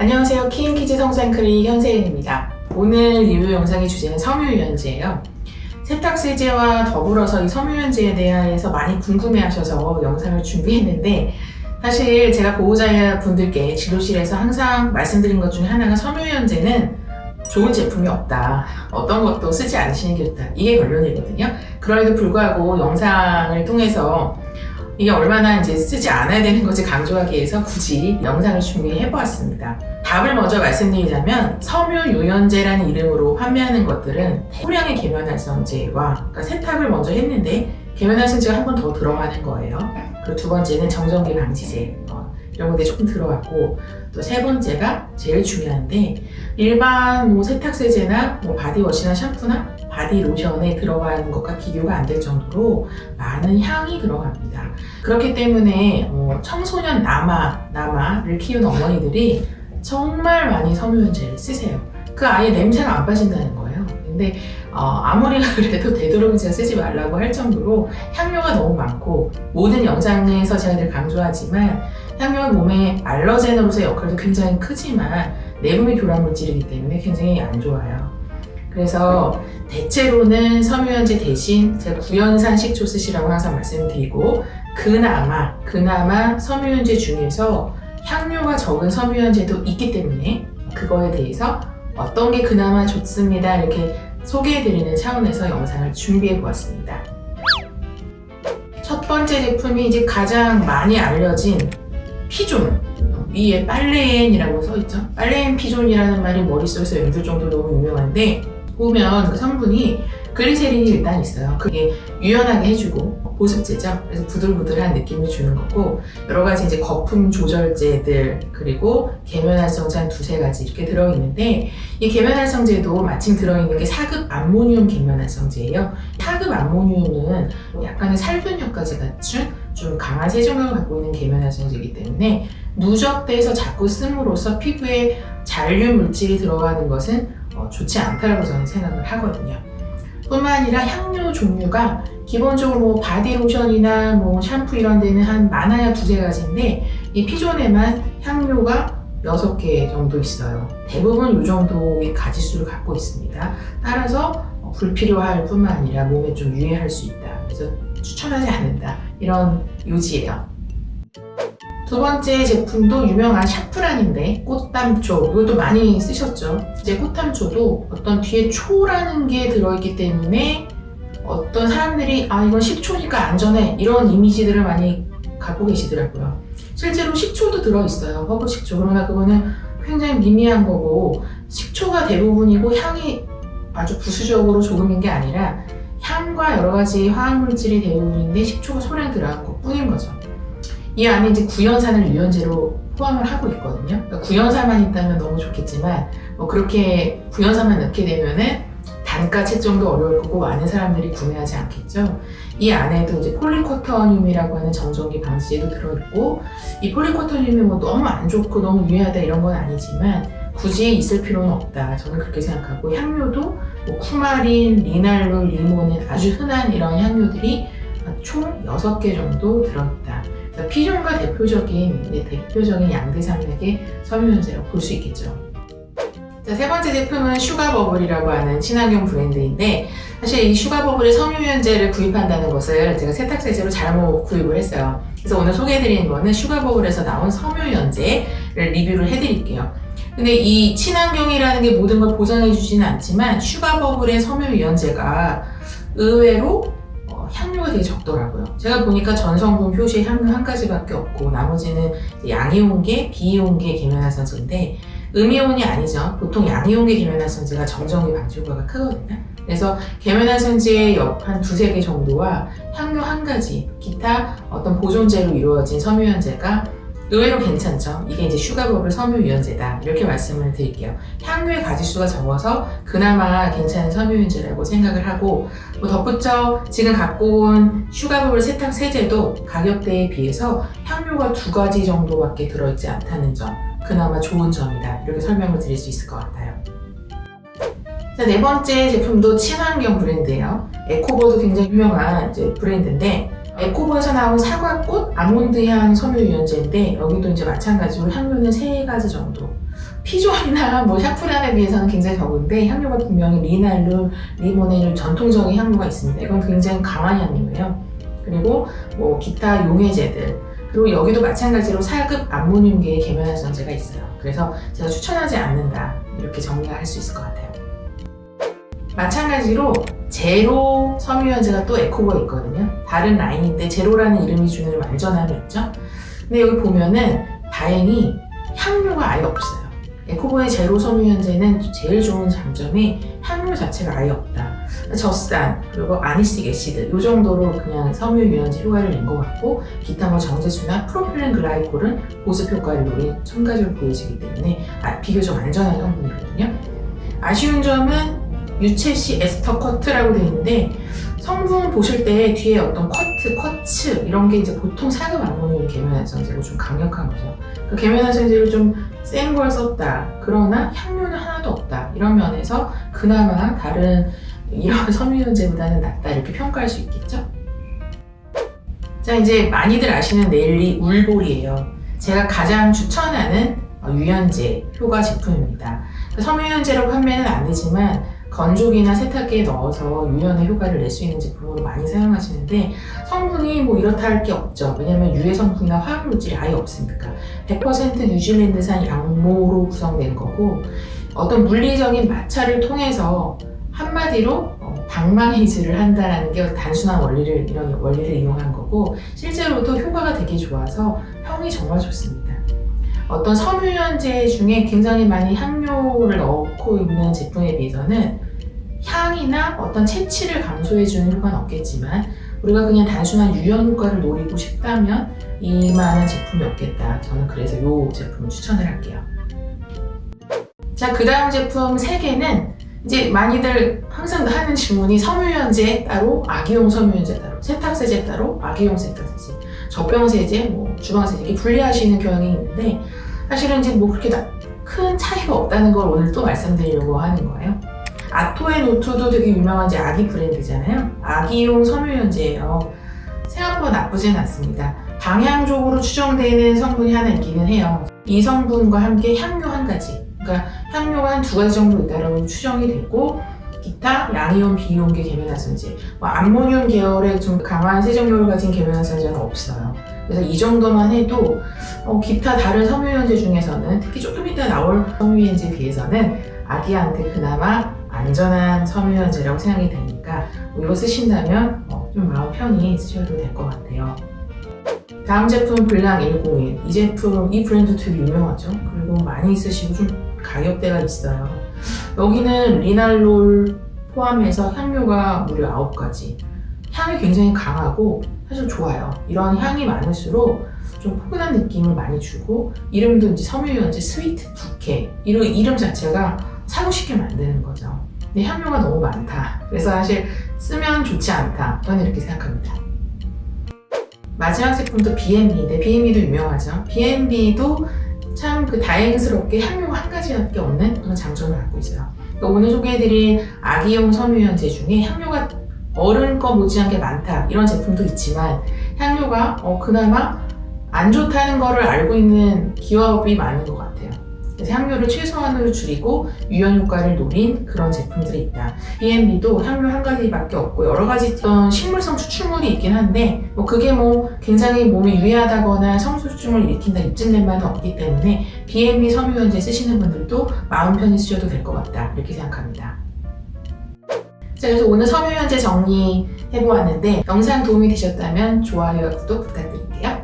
안녕하세요. 키인키즈 성장크리 현세인입니다. 오늘 리뷰 영상의 주제는 섬유유연제예요. 세탁세제와 더불어서 이 섬유유연제에 대해서 많이 궁금해하셔서 영상을 준비했는데, 사실 제가 보호자분들께 진료실에서 항상 말씀드린 것 중에 하나가 섬유유연제는 좋은 제품이 없다, 어떤 것도 쓰지 않으시는 게 좋다, 이게 결론이거든요. 그럼에도 불구하고 영상을 통해서 이게 얼마나 이제 쓰지 않아야 되는 것을 강조하기 위해서 굳이 영상을 준비해 보았습니다. 답을 먼저 말씀드리자면, 섬유유연제라는 이름으로 판매하는 것들은 소량의 계면활성제와, 그러니까 세탁을 먼저 했는데 계면활성제가 한 번 더 들어가는 거예요. 그리고 두 번째는 정전기 방지제, 이런 것들이 조금 들어갔고, 또 세 번째가 제일 중요한데, 일반 세탁세제나 바디워시나 샴푸나 바디로션에 들어가는 것과 비교가 안 될 정도로 많은 향이 들어갑니다. 그렇기 때문에 청소년 남아를 키우는 어머니들이 정말 많이 섬유유연제를 쓰세요. 그 아예 냄새가 안 빠진다는 거예요. 근데 아무리 그래도 되도록 제가 쓰지 말라고 할 정도로 향료가 너무 많고, 모든 영상에서 제가 늘 강조하지만 향료가 몸에 알러젠으로서의 역할도 굉장히 크지만 내분비 교란 물질이기 때문에 굉장히 안 좋아요. 그래서 대체로는 섬유유연제 대신 제가 구연산 식초 쓰시라고 항상 말씀드리고, 그나마 섬유유연제 중에서 향료가 적은 섬유유연제도 있기 때문에 그거에 대해서 어떤 게 그나마 좋습니다, 이렇게 소개해드리는 차원에서 영상을 준비해 보았습니다. 첫 번째 제품이 이제 가장 많이 알려진 피존, 위에 빨레엔이라고 써있죠. 빨레엔 피존이라는 말이 머릿속에서 맴돌 정도로 너무 유명한데, 보면 그 성분이 글리세린이 일단 있어요. 그게 유연하게 해주고 보습제죠. 그래서 부들부들한 느낌을 주는 거고, 여러 가지 이제 거품 조절제들, 그리고 계면활성제 한 두세 가지 이렇게 들어있는데, 이 계면활성제도 마침 들어있는 게 4급 암모늄 계면활성제예요. 4급 암모늄은 약간의 살균력까지 갖춘 좀 강한 세정력을 갖고 있는 계면활성제이기 때문에 누적돼서 자꾸 씀으로써 피부에 잔류 물질이 들어가는 것은 좋지 않다고 저는 생각을 하거든요. 뿐만 아니라 향료 종류가 기본적으로 바디로션이나 샴푸 이런 데는 한 많아야 두세 가지인데, 이 피존에만 향료가 6개 정도 있어요. 대부분 이 정도의 가지수를 갖고 있습니다. 따라서 불필요할 뿐만 아니라 몸에 좀 유해할 수 있다. 그래서 추천하지 않는다, 이런 요지예요. 두 번째 제품도 유명한 샤프란인데, 꽃담초, 이것도 많이 쓰셨죠. 이제 꽃담초도 어떤 뒤에 초라는 게 들어있기 때문에 어떤 사람들이 이건 식초니까 안전해, 이런 이미지들을 많이 갖고 계시더라고요. 실제로 식초도 들어있어요. 허브 식초. 그러나 그거는 굉장히 미미한 거고, 식초가 대부분이고 향이 아주 부수적으로 조금인 게 아니라 향과 여러 가지 화학물질이 대부분인데 식초가 소량 들어간 것 뿐인 거죠. 이 안에 이제 구연산을 유연제로 포함을 하고 있거든요. 그러니까 구연산만 있다면 너무 좋겠지만, 그렇게 구연산만 넣게 되면은 단가 책정도 어려울 거고 많은 사람들이 구매하지 않겠죠. 이 안에도 이제 폴리코터늄이라고 하는 정전기 방지제도 들어있고, 이 폴리코터늄이 너무 안 좋고 너무 유해하다 이런 건 아니지만 굳이 있을 필요는 없다, 저는 그렇게 생각하고, 향료도 쿠마린, 리날롤, 리모는 아주 흔한 이런 향료들이 총 6개 정도 들어있다. 피존과 대표적인 양대산맥의 섬유유연제라고 볼 수 있겠죠. 자, 세 번째 제품은 슈가버블이라고 하는 친환경 브랜드인데, 사실 이 슈가버블의 섬유유연제를 구입한다는 것을 제가 세탁세제로 잘못 구입을 했어요. 그래서 오늘 소개해드리는 거는 슈가버블에서 나온 섬유유연제를 리뷰를 해드릴게요. 근데 이 친환경이라는 게 모든 걸 보장해주지는 않지만, 슈가버블의 섬유유연제가 의외로 향료가 되게 적더라고요. 제가 보니까 전성분 표시에 향료 한 가지밖에 없고, 나머지는 양이온계, 비이온계 계면활성제인데, 음이온이 아니죠. 보통 양이온계 계면활성제가 정전기 방지 효과가 크거든요. 그래서 계면활성제의 한 두세 개 정도와 향료 한 가지, 기타 어떤 보존제로 이루어진 섬유유연제가 의외로 괜찮죠. 이게 이제 슈가버블 섬유유연제다, 이렇게 말씀을 드릴게요. 향료의 가지수가 적어서 그나마 괜찮은 섬유유연제라고 생각을 하고, 덧붙여 지금 갖고 온 슈가버블 세탁 세제도 가격대에 비해서 향료가 2가지 정도밖에 들어있지 않다는 점, 그나마 좋은 점이다, 이렇게 설명을 드릴 수 있을 것 같아요. 자, 네 번째 제품도 친환경 브랜드예요. 에코버도 굉장히 유명한 이제 브랜드인데, 에코보에서 나온 사과꽃 아몬드향 섬유유연제인데 여기도 이제 마찬가지로 향료는 3가지 정도. 피존이나 뭐 샤프란에 비해서는 굉장히 적은데 향료가 분명히 리날룰, 리모넬 전통적인 향료가 있습니다. 이건 굉장히 강한 향료예요. 그리고 뭐 기타 용해제들, 그리고 여기도 마찬가지로 4급 암모늄계의 계면활성제가 있어요. 그래서 제가 추천하지 않는다, 이렇게 정리할 수 있을 것 같아요. 마찬가지로 제로 섬유유연제가 또 에코보에 있거든요. 다른 라인인데 제로라는 이름이 주는 완전함이 있죠. 근데 여기 보면은 다행히 향료가 아예 없어요. 에코보의 제로 섬유유연제는 제일 좋은 장점이 향료 자체가 아예 없다. 젖산, 그리고 아니식 애시드 이 정도로 그냥 섬유유연제 효과를 낸 것 같고, 기타 뭐 정제수나 프로필렌 글라이콜은 보습 효과를 노린 첨가제로 보여지기 때문에 비교적 안전한 성분이거든요. 아쉬운 점은 유채씨 에스터 커트라고 되어 있는데, 성분 보실 때 뒤에 어떤 쿼츠 이런 게 이제 보통 4급 암모늄 계면활성제로 좀 강력한 거죠. 그 계면활성제를 좀 센 걸 썼다, 그러나 향료는 하나도 없다, 이런 면에서 그나마 다른 이런 섬유유연제보다는 낫다, 이렇게 평가할 수 있겠죠. 자, 이제 많이들 아시는 넬리 울볼이에요. 제가 가장 추천하는 유연제 효과 제품입니다. 섬유유연제로 판매는 안 되지만 건조기나 세탁기에 넣어서 유연의 효과를 낼 수 있는 제품으로 많이 사용하시는데, 성분이 뭐 이렇다 할 게 없죠. 왜냐면 유해 성분이나 화학 물질이 아예 없으니까. 100% 뉴질랜드산 양모로 구성된 거고, 어떤 물리적인 마찰을 통해서 한마디로 방망이질을 한다는 게 단순한 이런 원리를 이용한 거고, 실제로도 효과가 되게 좋아서 평이 정말 좋습니다. 어떤 섬유유연제 중에 굉장히 많이 향료를 넣고 있는 제품에 비해서는 향이나 어떤 채취를 감소해주는 효과는 없겠지만, 우리가 그냥 단순한 유연 효과를 노리고 싶다면 이만한 제품이 없겠다. 저는 그래서 이 제품을 추천을 할게요. 자, 그 다음 제품 3개는 이제 많이들 항상 하는 질문이 섬유유연제 따로, 아기용 섬유유연제 따로, 세탁세제 따로, 아기용 세탁세제, 젖병세제, 뭐 주방세제, 이렇게 분리하시는 경향이 있는데, 사실은 이제 뭐 그렇게 큰 차이가 없다는 걸 오늘 또 말씀드리려고 하는 거예요. 아토앤노투도 되게 유명한 이제 아기 브랜드잖아요. 아기용 섬유유연제예요. 생각보다 나쁘진 않습니다. 방향적으로 추정되는 성분이 하나 있기는 해요. 이 성분과 함께 향료 1가지, 그러니까 향료가 한 2가지 정도 있다고 추정이 되고, 기타 양이온 비이온계 계면활성제, 암모늄 계열의 좀 강한 세정력을 가진 계면활성제는 없어요. 그래서 이 정도만 해도 기타 다른 섬유유연제 중에서는, 특히 조금 이따 나올 섬유유연제에 비해서는 아기한테 그나마 안전한 섬유유연제라고 생각이 되니까 이거 쓰신다면 좀 마음 편히 쓰셔도 될 것 같아요. 다음 제품 블랑 101. 이 제품, 이 브랜드 되게 유명하죠. 그리고 많이 쓰시고 좀 가격대가 있어요. 여기는 리날롤 포함해서 향료가 무려 9가지. 향이 굉장히 강하고 사실 좋아요. 이런 향이 많을수록 좀 포근한 느낌을 많이 주고, 이름도 이제 섬유유연제 스위트 부케, 이름 자체가 사고 싶게 만드는 거죠. 근데 향료가 너무 많다. 그래서 사실 쓰면 좋지 않다. 저는 이렇게 생각합니다. 마지막 제품도 B&B인데, B&B도 유명하죠. B&B도 참 다행스럽게 향료가 1가지밖에 없는 그런 장점을 갖고 있어요. 오늘 소개해드린 아기용 섬유유연제 중에 향료가 어른 거 못지않게 많다, 이런 제품도 있지만 향료가 그나마 안 좋다는 거를 알고 있는 기업이 많은 것 같아요. 그래서 향료를 최소한으로 줄이고 유연 효과를 노린 그런 제품들이 있다. B&B도 향료 1가지밖에 없고 여러 가지 어떤 식물성 추출물이 있긴 한데, 그게 굉장히 몸에 유해하다거나 성소수증을 일으킨다, 입증된 없기 때문에 B&B 섬유유연제 쓰시는 분들도 마음 편히 쓰셔도 될 것 같다, 이렇게 생각합니다. 자, 그래서 오늘 섬유유연제 정리해보았는데, 영상 도움이 되셨다면 좋아요와 구독 부탁드릴게요.